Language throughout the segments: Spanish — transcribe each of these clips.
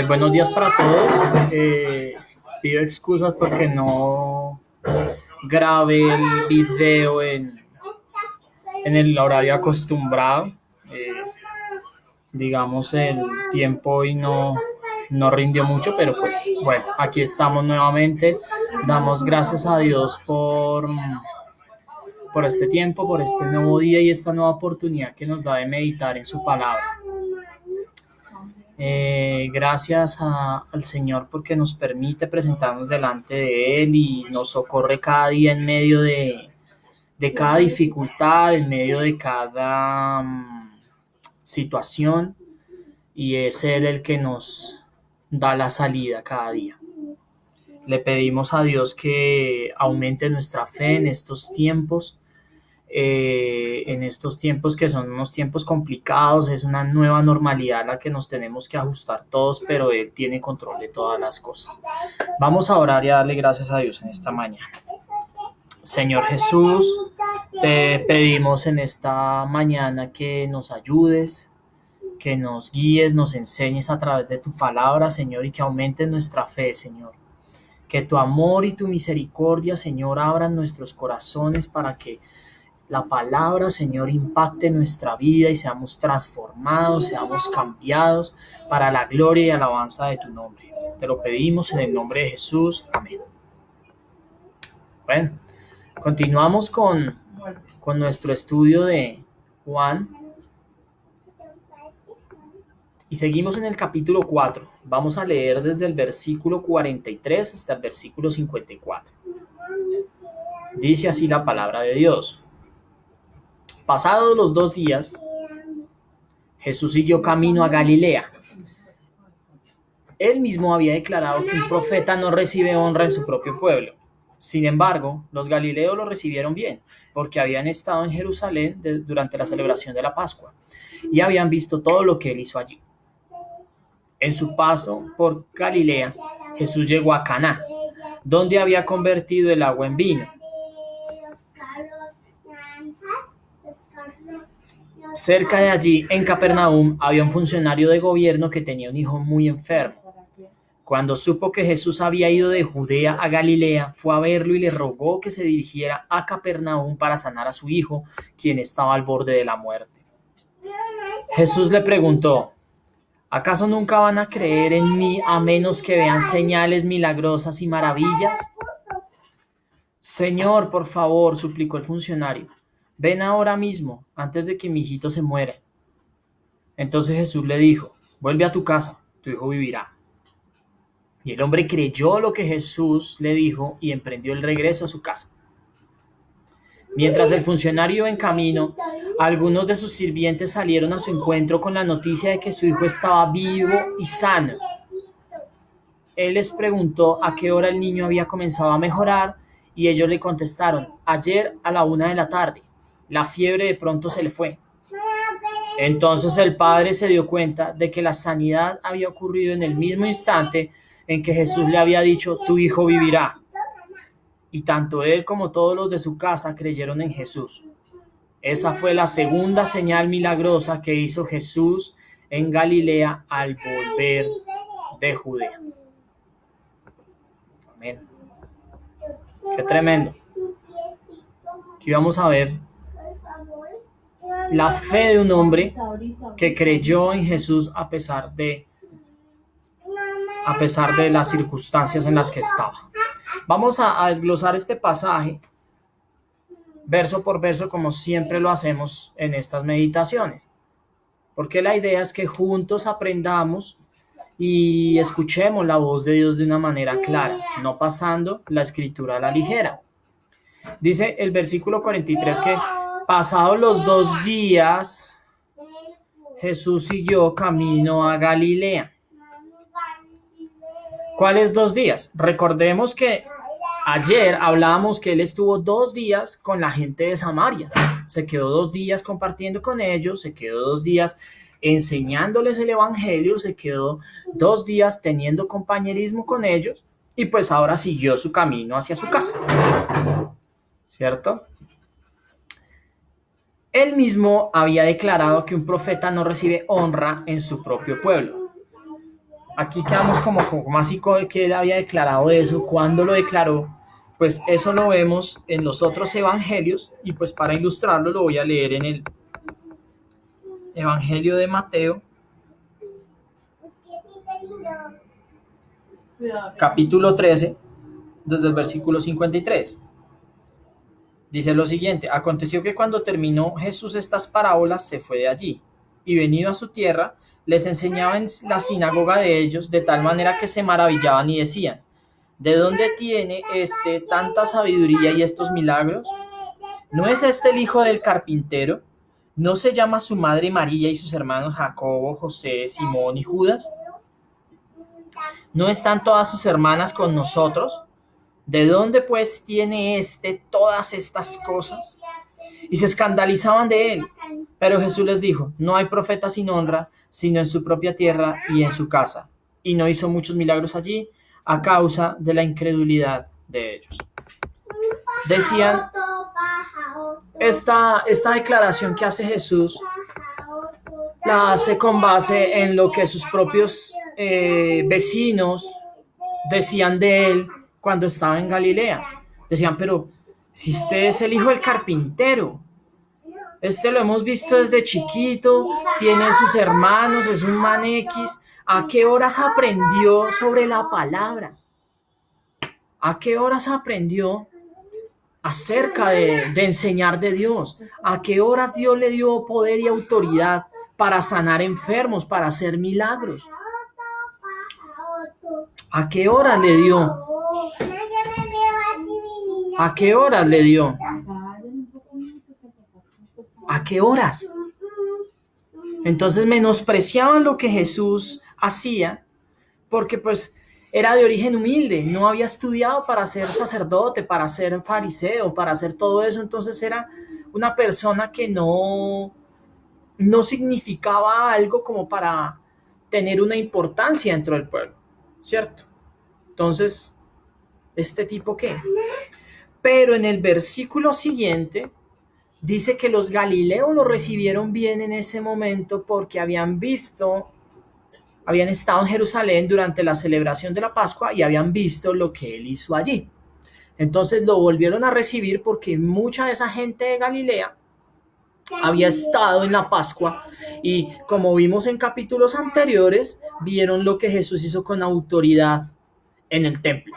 Buenos días para todos. Pido excusas porque no grabé el video en el horario acostumbrado. Eh, digamos, el tiempo hoy no rindió mucho, pero pues bueno, aquí estamos nuevamente. Damos gracias a Dios por este tiempo, por este nuevo día y esta nueva oportunidad que nos da de meditar en su palabra. Gracias al Señor porque nos permite presentarnos delante de Él y nos socorre cada día en medio de cada dificultad, en medio de cada situación, y es Él el que nos da la salida cada día. Le pedimos a Dios que aumente nuestra fe en estos tiempos que son unos tiempos complicados. Es una nueva normalidad a la que nos tenemos que ajustar todos, pero Él tiene control de todas las cosas. Vamos a orar y a darle gracias a Dios en esta mañana. Señor Jesús, te pedimos en esta mañana que nos ayudes, que nos guíes, nos enseñes a través de tu palabra, Señor, y que aumentes nuestra fe, Señor. Que tu amor y tu misericordia, Señor, abran nuestros corazones para que la palabra, Señor, impacte nuestra vida y seamos transformados, seamos cambiados para la gloria y alabanza de tu nombre. Te lo pedimos en el nombre de Jesús. Amén. Bueno, continuamos con nuestro estudio de Juan y seguimos en el capítulo 4. Vamos a leer desde el versículo 43 hasta el versículo 54. Dice así la palabra de Dios. Pasados los 2 días, Jesús siguió camino a Galilea. Él mismo había declarado que un profeta no recibe honra en su propio pueblo. Sin embargo, los galileos lo recibieron bien, porque habían estado en Jerusalén durante la celebración de la Pascua y habían visto todo lo que él hizo allí. En su paso por Galilea, Jesús llegó a Caná, donde había convertido el agua en vino. Cerca de allí, en Capernaum, había un funcionario de gobierno que tenía un hijo muy enfermo. Cuando supo que Jesús había ido de Judea a Galilea, fue a verlo y le rogó que se dirigiera a Capernaum para sanar a su hijo, quien estaba al borde de la muerte. Jesús le preguntó: ¿acaso nunca van a creer en mí a menos que vean señales milagrosas y maravillas? Señor, por favor, suplicó el funcionario, ven ahora mismo, antes de que mi hijito se muera. Entonces Jesús le dijo: vuelve a tu casa, tu hijo vivirá. Y el hombre creyó lo que Jesús le dijo y emprendió el regreso a su casa. Mientras el funcionario iba en camino, algunos de sus sirvientes salieron a su encuentro con la noticia de que su hijo estaba vivo y sano. Él les preguntó a qué hora el niño había comenzado a mejorar y ellos le contestaron: ayer a la 1 de la tarde. La fiebre de pronto se le fue. Entonces el padre se dio cuenta de que la sanidad había ocurrido en el mismo instante en que Jesús le había dicho: tu hijo vivirá. Y tanto él como todos los de su casa creyeron en Jesús. Esa fue la segunda señal milagrosa que hizo Jesús en Galilea al volver de Judea. Amén. Qué tremendo. Aquí vamos a ver la fe de un hombre que creyó en Jesús a pesar de las circunstancias en las que estaba. Vamos a desglosar este pasaje verso por verso, como siempre lo hacemos en estas meditaciones, porque la idea es que juntos aprendamos y escuchemos la voz de Dios de una manera clara, no pasando la escritura a la ligera. Dice el versículo 43 que pasados los 2 días, Jesús siguió camino a Galilea. ¿Cuáles 2 días? Recordemos que ayer hablábamos que él estuvo 2 días con la gente de Samaria. Se quedó 2 días compartiendo con ellos, se quedó 2 días enseñándoles el evangelio, se quedó 2 días teniendo compañerismo con ellos y pues ahora siguió su camino hacia su casa. ¿Cierto? Él mismo había declarado que un profeta no recibe honra en su propio pueblo. Aquí quedamos como así que él había declarado eso, cuándo lo declaró. Pues eso lo vemos en los otros evangelios y pues para ilustrarlo lo voy a leer en el Evangelio de Mateo, capítulo 13, desde el versículo 53. Dice lo siguiente: aconteció que cuando terminó Jesús estas parábolas se fue de allí, y venido a su tierra, les enseñaba en la sinagoga de ellos, de tal manera que se maravillaban y decían: ¿de dónde tiene tanta sabiduría y estos milagros? ¿No es este el hijo del carpintero? ¿No se llama su madre María y sus hermanos Jacobo, José, Simón y Judas? ¿No están todas sus hermanas con nosotros? ¿De dónde pues tiene todas estas cosas? Y se escandalizaban de él. Pero Jesús les dijo: no hay profeta sin honra, sino en su propia tierra y en su casa. Y no hizo muchos milagros allí a causa de la incredulidad de ellos. Decían, esta declaración que hace Jesús la hace con base en lo que sus propios vecinos decían de él cuando estaba en Galilea. Decían: pero si usted es el hijo del carpintero, lo hemos visto desde chiquito, tiene sus hermanos, es un man X. ¿A qué horas aprendió sobre la palabra? ¿A qué horas aprendió acerca de enseñar de Dios? ¿A qué horas Dios le dio poder y autoridad para sanar enfermos, para hacer milagros? ¿A qué horas le dio? ¿A qué horas le dio? ¿A qué horas? Entonces menospreciaban lo que Jesús hacía porque pues era de origen humilde, no había estudiado para ser sacerdote, para ser fariseo, para hacer todo eso. Entonces era una persona que no significaba algo como para tener una importancia dentro del pueblo, ¿cierto? Entonces, ¿este tipo qué? Pero en el versículo siguiente dice que los galileos lo recibieron bien en ese momento porque habían estado en Jerusalén durante la celebración de la Pascua y habían visto lo que él hizo allí. Entonces lo volvieron a recibir porque mucha de esa gente de Galilea había estado en la Pascua y, como vimos en capítulos anteriores, vieron lo que Jesús hizo con autoridad en el templo.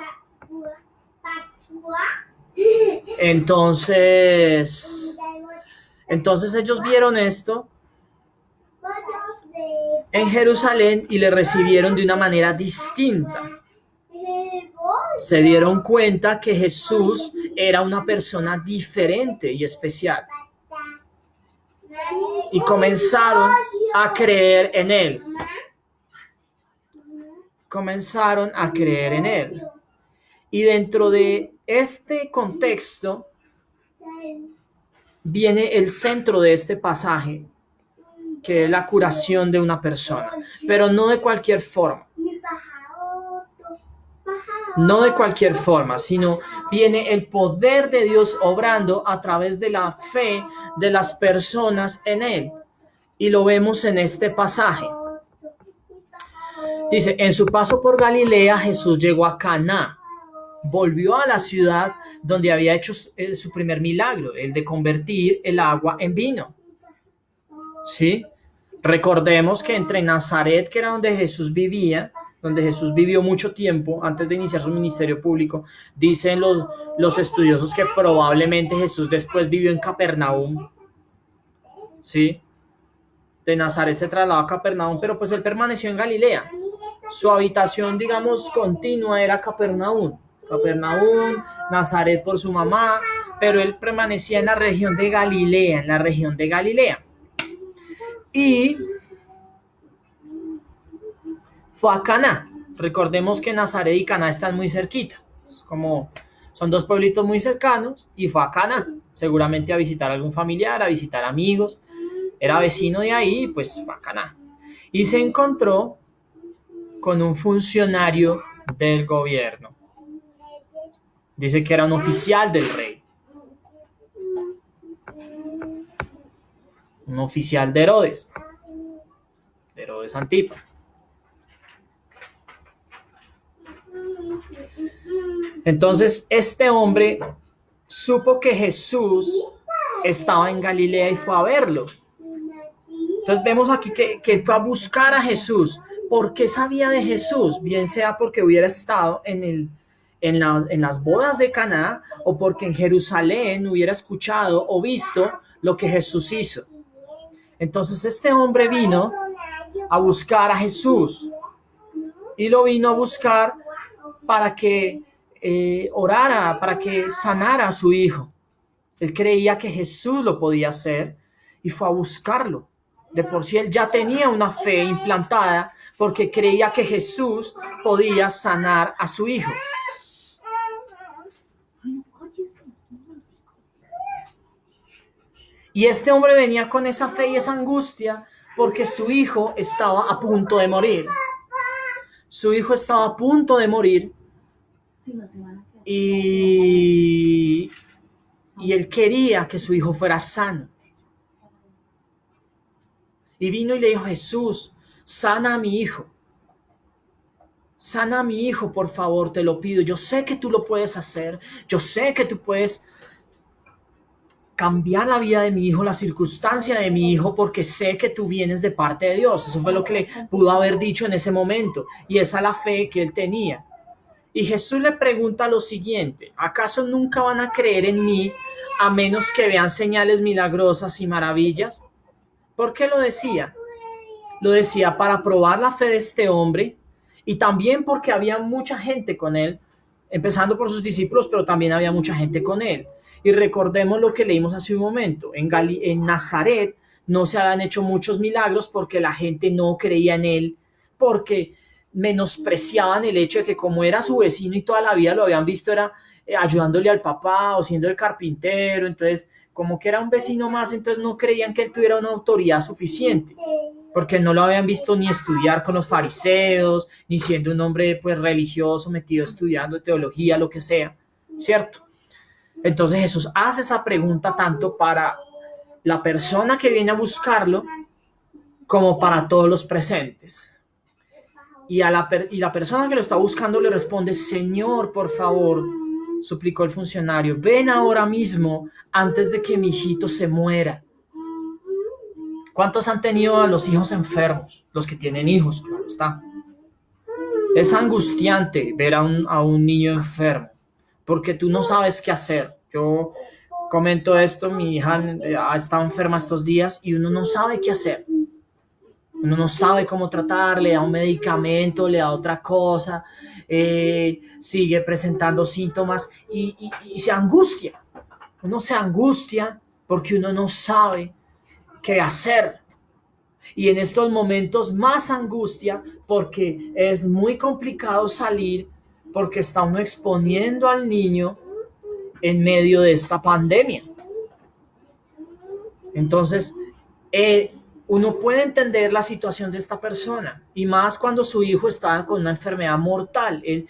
Entonces ellos vieron esto en Jerusalén y le recibieron de una manera distinta. Se dieron cuenta que Jesús era una persona diferente y especial. Y comenzaron a creer en él. Comenzaron a creer en él. Y dentro de este contexto viene el centro de este pasaje, que es la curación de una persona, pero no de cualquier forma. No de cualquier forma, sino viene el poder de Dios obrando a través de la fe de las personas en él. Y lo vemos en este pasaje. Dice: en su paso por Galilea, Jesús llegó a Caná. Volvió a la ciudad donde había hecho su primer milagro, el de convertir el agua en vino. ¿Sí? Recordemos que entre Nazaret, que era donde Jesús vivía, donde Jesús vivió mucho tiempo antes de iniciar su ministerio público, dicen los estudiosos que probablemente Jesús después vivió en Capernaum. ¿Sí? De Nazaret se trasladó a Capernaum, pero pues él permaneció en Galilea. Su habitación, digamos, continua era Capernaum. Nazaret por su mamá, pero él permanecía en la región de Galilea, Y fue a Caná. Recordemos que Nazaret y Caná están muy cerquita. Son dos pueblitos muy cercanos y fue a Caná. Seguramente a visitar a algún familiar, a visitar amigos. Era vecino de ahí, pues fue a Caná. Y se encontró con un funcionario del gobierno. Dice que era un oficial del rey. Un oficial de Herodes Antipas. Entonces este hombre supo que Jesús estaba en Galilea y fue a verlo. Entonces vemos aquí que fue a buscar a Jesús. ¿Por qué sabía de Jesús? Bien sea porque hubiera estado en las bodas de Caná o porque en Jerusalén hubiera escuchado o visto lo que Jesús hizo. Entonces este hombre vino a buscar a Jesús y lo vino a buscar para que orara, para que sanara a su hijo. Él creía que Jesús lo podía hacer y fue a buscarlo. De por sí él ya tenía una fe implantada porque creía que Jesús podía sanar a su hijo. Y este hombre venía con esa fe y esa angustia porque su hijo estaba a punto de morir. Su hijo estaba a punto de morir y él quería que su hijo fuera sano. Y vino y le dijo: Jesús, sana a mi hijo. Sana a mi hijo, por favor, te lo pido. Yo sé que tú lo puedes hacer. Yo sé que tú puedes cambiar la vida de mi hijo, la circunstancia de mi hijo, porque sé que tú vienes de parte de Dios. Eso fue lo que le pudo haber dicho en ese momento. Y esa es la fe que él tenía. Y Jesús le pregunta lo siguiente: ¿acaso nunca van a creer en mí a menos que vean señales milagrosas y maravillas? ¿Por qué lo decía? Lo decía para probar la fe de este hombre y también porque había mucha gente con él, empezando por sus discípulos, pero también había mucha gente con él. Y recordemos lo que leímos hace un momento. En Nazaret no se habían hecho muchos milagros porque la gente no creía en él, porque menospreciaban el hecho de que como era su vecino y toda la vida lo habían visto era ayudándole al papá o siendo el carpintero, entonces como que era un vecino más, entonces no creían que él tuviera una autoridad suficiente, porque no lo habían visto ni estudiar con los fariseos, ni siendo un hombre pues religioso, metido estudiando teología, lo que sea, ¿cierto? Entonces Jesús hace esa pregunta tanto para la persona que viene a buscarlo como para todos los presentes. Y la persona que lo está buscando le responde: Señor, por favor, suplicó el funcionario, ven ahora mismo antes de que mi hijito se muera. ¿Cuántos han tenido a los hijos enfermos? Los que tienen hijos, claro está. Es angustiante ver a un niño enfermo, porque tú no sabes qué hacer. Yo comento esto, mi hija ha estado enferma estos días y uno no sabe qué hacer. Uno no sabe cómo tratar, le da un medicamento, le da otra cosa, sigue presentando síntomas y se angustia. Uno se angustia porque uno no sabe qué hacer. Y en estos momentos más angustia porque es muy complicado salir porque está uno exponiendo al niño en medio de esta pandemia. Entonces, uno puede entender la situación de esta persona y más cuando su hijo está con una enfermedad mortal. Él,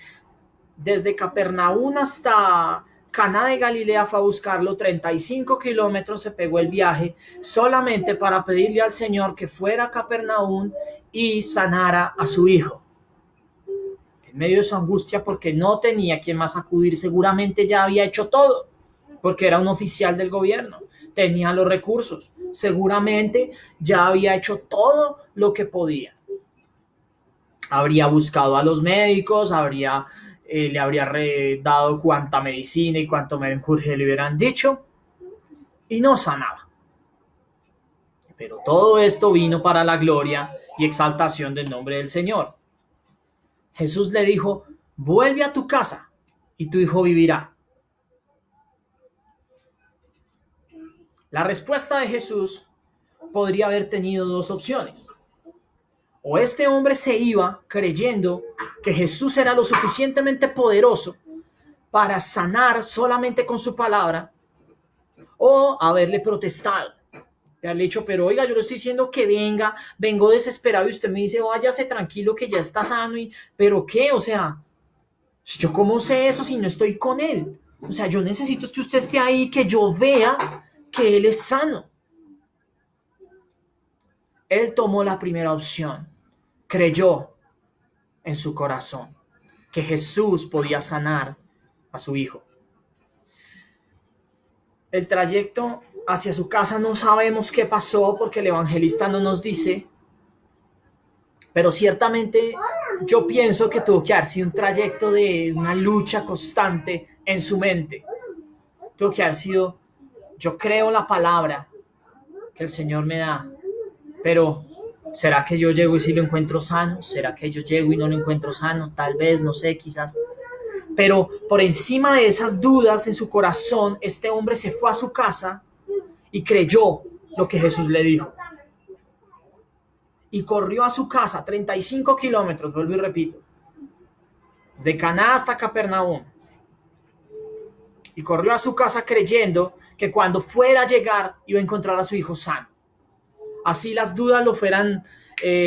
desde Capernaum hasta Caná de Galilea fue a buscarlo, 35 kilómetros se pegó el viaje solamente para pedirle al Señor que fuera a Capernaum y sanara a su hijo. En medio de su angustia porque no tenía quien más acudir, seguramente ya había hecho todo, porque era un oficial del gobierno, tenía los recursos, seguramente ya había hecho todo lo que podía. Habría buscado a los médicos, le habría dado cuánta medicina y cuánto menjurje le hubieran dicho, y no sanaba. Pero todo esto vino para la gloria y exaltación del nombre del Señor. Jesús le dijo: vuelve a tu casa y tu hijo vivirá. La respuesta de Jesús podría haber tenido dos opciones. O este hombre se iba creyendo que Jesús era lo suficientemente poderoso para sanar solamente con su palabra, o haberle protestado. Le haberle dicho: pero oiga, yo le estoy diciendo que vengo desesperado y usted me dice váyase tranquilo que ya está sano, pero ¿qué? O sea, ¿yo cómo sé eso si no estoy con él? O sea, yo necesito que usted esté ahí, que yo vea que él es sano. Él tomó la primera opción, creyó en su corazón que Jesús podía sanar a su hijo. El trayecto hacia su casa no sabemos qué pasó porque el evangelista no nos dice, pero ciertamente yo pienso que tuvo que haber sido un trayecto de una lucha constante en su mente. Tuvo que haber sido, yo creo la palabra que el Señor me da, pero ¿será que yo llego y si lo encuentro sano? ¿Será que yo llego y no lo encuentro sano? Tal vez, no sé, quizás. Pero por encima de esas dudas en su corazón, este hombre se fue a su casa y creyó lo que Jesús le dijo. Y corrió a su casa, 35 kilómetros, vuelvo y repito, desde Caná hasta Capernaum. Y corrió a su casa creyendo que cuando fuera a llegar iba a encontrar a su hijo sano. Así las dudas lo fueran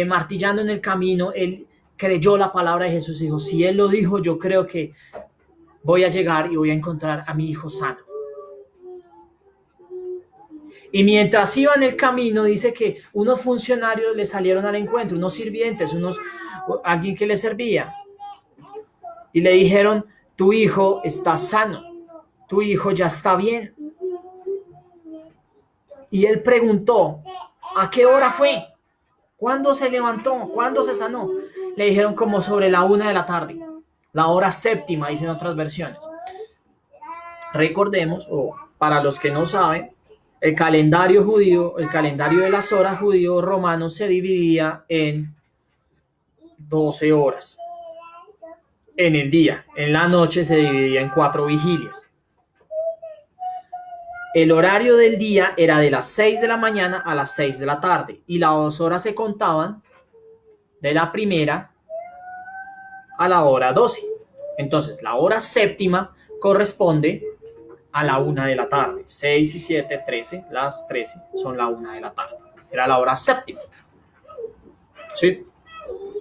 martillando en el camino, él creyó la palabra de Jesús y dijo, si él lo dijo, yo creo que voy a llegar y voy a encontrar a mi hijo sano. Y mientras iba en el camino, dice que unos funcionarios le salieron al encuentro, unos sirvientes, alguien que le servía. Y le dijeron, tu hijo está sano, tu hijo ya está bien. Y él preguntó, ¿a qué hora fue? ¿Cuándo se levantó? ¿Cuándo se sanó? Le dijeron como sobre la 1 de la tarde. La hora séptima, dicen otras versiones. Recordemos, o para los que no saben, el calendario judío, el calendario de las horas judío romano se dividía en 12 horas. En el día, en la noche se dividía en 4 vigilias. El horario del día era de las 6 de la mañana a las 6 de la tarde y las horas se contaban de la primera a la hora 12. Entonces, la hora séptima corresponde a la 1 de la tarde. 6 y 7, 13, las 13 son la 1 de la tarde. Era la hora séptima. ¿Sí?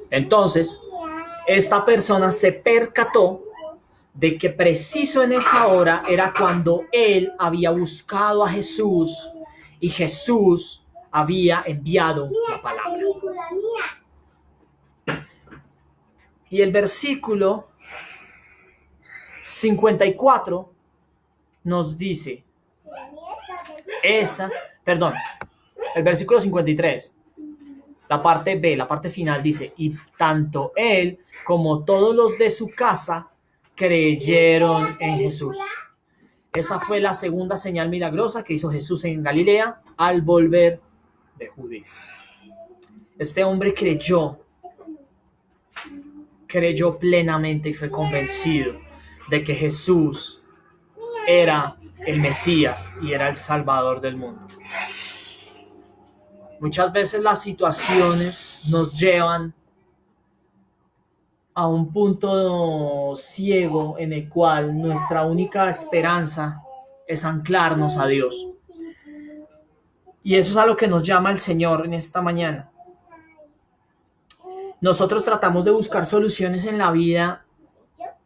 Entonces, esta persona se percató de que preciso en esa hora era cuando él había buscado a Jesús y Jesús había enviado la palabra. Y el versículo 54 nos dice, el versículo 53, la parte B, la parte final dice, y tanto él como todos los de su casa creyeron en Jesús. Esa fue la segunda señal milagrosa que hizo Jesús en Galilea al volver de Judea. Este hombre creyó plenamente y fue convencido de que Jesús era el Mesías y era el Salvador del mundo. Muchas veces las situaciones nos llevan a un punto ciego en el cual nuestra única esperanza es anclarnos a Dios. Y eso es a lo que nos llama el Señor en esta mañana. Nosotros tratamos de buscar soluciones en la vida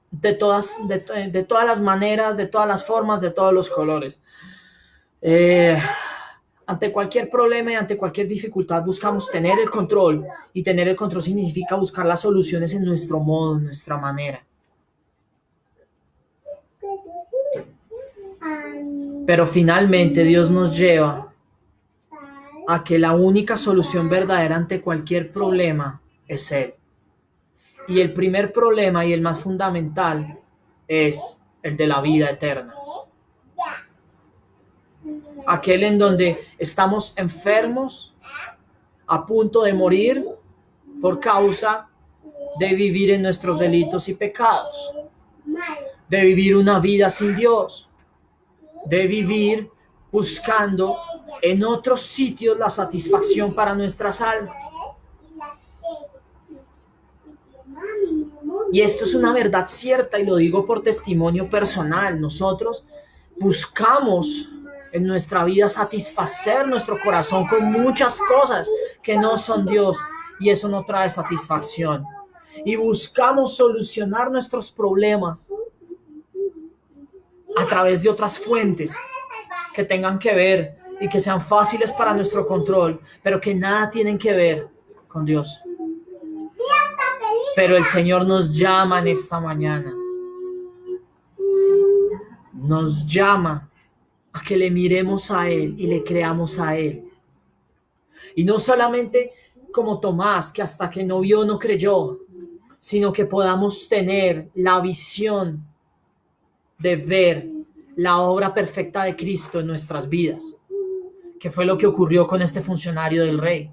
de todas las maneras, de todas las formas, de todos los colores. Ante cualquier problema y ante cualquier dificultad buscamos tener el control, y tener el control significa buscar las soluciones en nuestro modo, en nuestra manera. Pero finalmente Dios nos lleva a que la única solución verdadera ante cualquier problema es Él. Y el primer problema y el más fundamental es el de la vida eterna. Aquel en donde estamos enfermos, a punto de morir por causa de vivir en nuestros delitos y pecados, de vivir una vida sin Dios, de vivir buscando en otros sitios la satisfacción para nuestras almas. Y esto es una verdad cierta y lo digo por testimonio personal. Nosotros buscamos en nuestra vida satisfacer nuestro corazón con muchas cosas que no son Dios, y eso no trae satisfacción. Y buscamos solucionar nuestros problemas a través de otras fuentes que tengan que ver y que sean fáciles para nuestro control, pero que nada tienen que ver con Dios. Pero el Señor nos llama en esta mañana nos llama a que le miremos a Él y le creamos a Él. Y no solamente como Tomás, que hasta que no vio no creyó, sino que podamos tener la visión de ver la obra perfecta de Cristo en nuestras vidas, que fue lo que ocurrió con este funcionario del rey.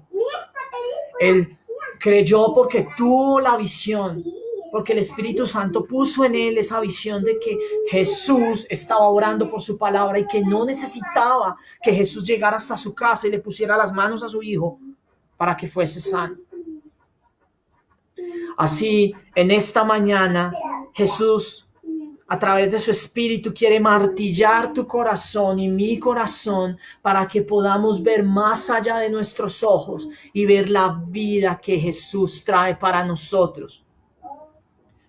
Él creyó porque tuvo la visión, porque el Espíritu Santo puso en él esa visión de que Jesús estaba orando por su palabra y que no necesitaba que Jesús llegara hasta su casa y le pusiera las manos a su hijo para que fuese sano. Así, en esta mañana, Jesús, a través de su Espíritu, quiere martillar tu corazón y mi corazón para que podamos ver más allá de nuestros ojos y ver la vida que Jesús trae para nosotros.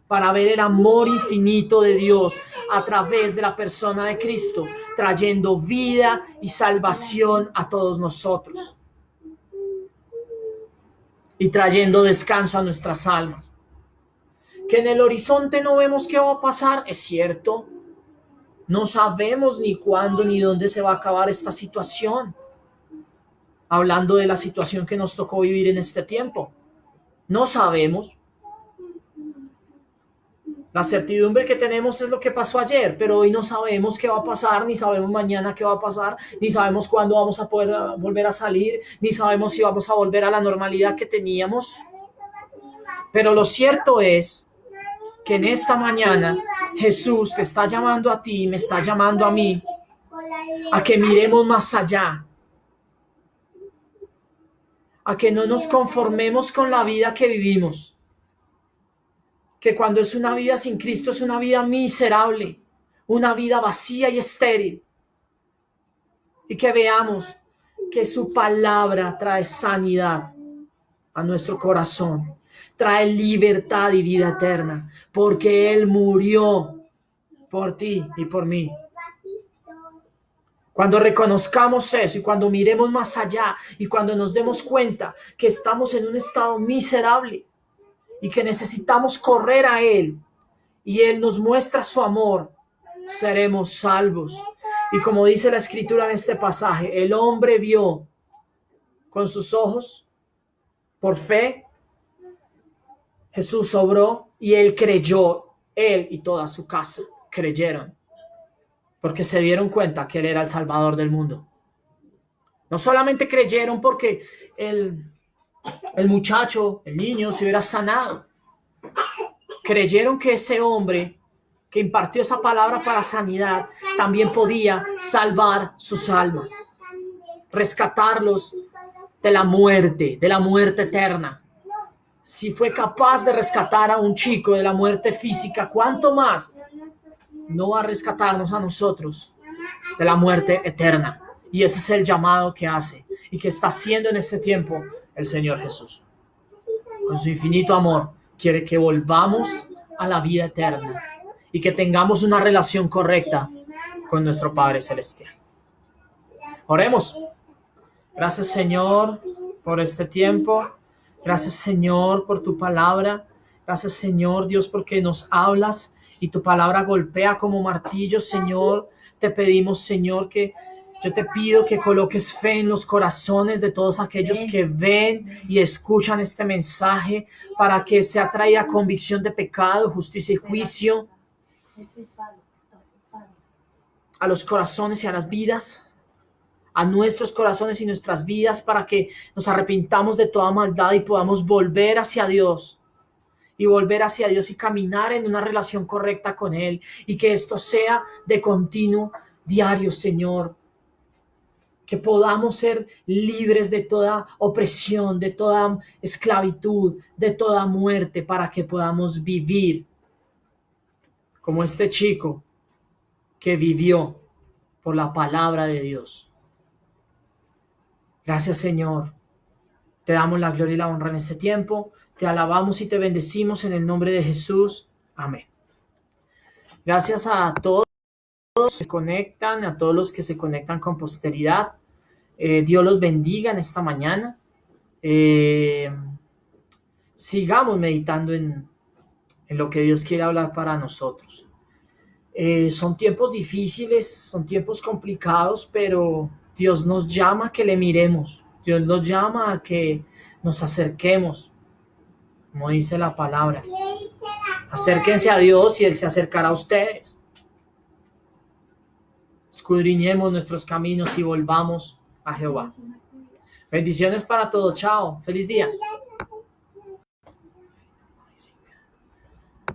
Para ver el amor infinito de Dios a través de la persona de Cristo, trayendo vida y salvación a todos nosotros. Y trayendo descanso a nuestras almas. Que en el horizonte no vemos qué va a pasar, es cierto. No sabemos ni cuándo ni dónde se va a acabar esta situación. Hablando de la situación que nos tocó vivir en este tiempo. No sabemos. La certidumbre que tenemos es lo que pasó ayer, pero hoy no sabemos qué va a pasar, ni sabemos mañana qué va a pasar, ni sabemos cuándo vamos a poder volver a salir, ni sabemos si vamos a volver a la normalidad que teníamos. Pero lo cierto es que en esta mañana Jesús te está llamando a ti, me está llamando a mí, a que miremos más allá, a que no nos conformemos con la vida que vivimos, que cuando es una vida sin Cristo es una vida miserable, una vida vacía y estéril, y que veamos que su palabra trae sanidad a nuestro corazón, trae libertad y vida eterna, porque Él murió por ti y por mí. Cuando reconozcamos eso y cuando miremos más allá y cuando nos demos cuenta que estamos en un estado miserable y que necesitamos correr a Él y Él nos muestra su amor, seremos salvos. Y como dice la Escritura en este pasaje, el hombre vio con sus ojos, por fe, Jesús obró y Él creyó, Él y toda su casa creyeron, porque se dieron cuenta que Él era el Salvador del mundo. No solamente creyeron porque el muchacho, el niño se hubiera sanado. Creyeron que ese hombre que impartió esa palabra para sanidad también podía salvar sus almas, rescatarlos de la muerte eterna. Si fue capaz de rescatar a un chico de la muerte física, ¿cuánto más no va a rescatarnos a nosotros de la muerte eterna? Y ese es el llamado que hace y que está haciendo en este tiempo el Señor Jesús. Con su infinito amor, quiere que volvamos a la vida eterna y que tengamos una relación correcta con nuestro Padre Celestial. Oremos. Gracias, Señor, por este tiempo. Gracias, Señor, por tu palabra. Gracias, Señor, Dios, porque nos hablas y tu palabra golpea como martillo, Señor. Te pedimos, Señor, que yo te pido que coloques fe en los corazones de todos aquellos que ven y escuchan este mensaje para que se atraiga convicción de pecado, justicia y juicio a los corazones y a las vidas, a nuestros corazones y nuestras vidas, para que nos arrepintamos de toda maldad y podamos volver hacia Dios y caminar en una relación correcta con Él, y que esto sea de continuo, diario, Señor. Que podamos ser libres de toda opresión, de toda esclavitud, de toda muerte, para que podamos vivir como este chico que vivió por la palabra de Dios. Gracias, Señor. Te damos la gloria y la honra en este tiempo. Te alabamos y te bendecimos en el nombre de Jesús. Amén. Gracias a todos los que se conectan, a todos los que se conectan con posteridad. Dios los bendiga en esta mañana. Sigamos meditando en lo que Dios quiere hablar para nosotros. Son tiempos difíciles, son tiempos complicados, pero Dios nos llama a que le miremos. Dios nos llama a que nos acerquemos, como dice la palabra. Acérquense a Dios y Él se acercará a ustedes. Escudriñemos nuestros caminos y volvamos a Jehová. Bendiciones para todos. Chao. Feliz día.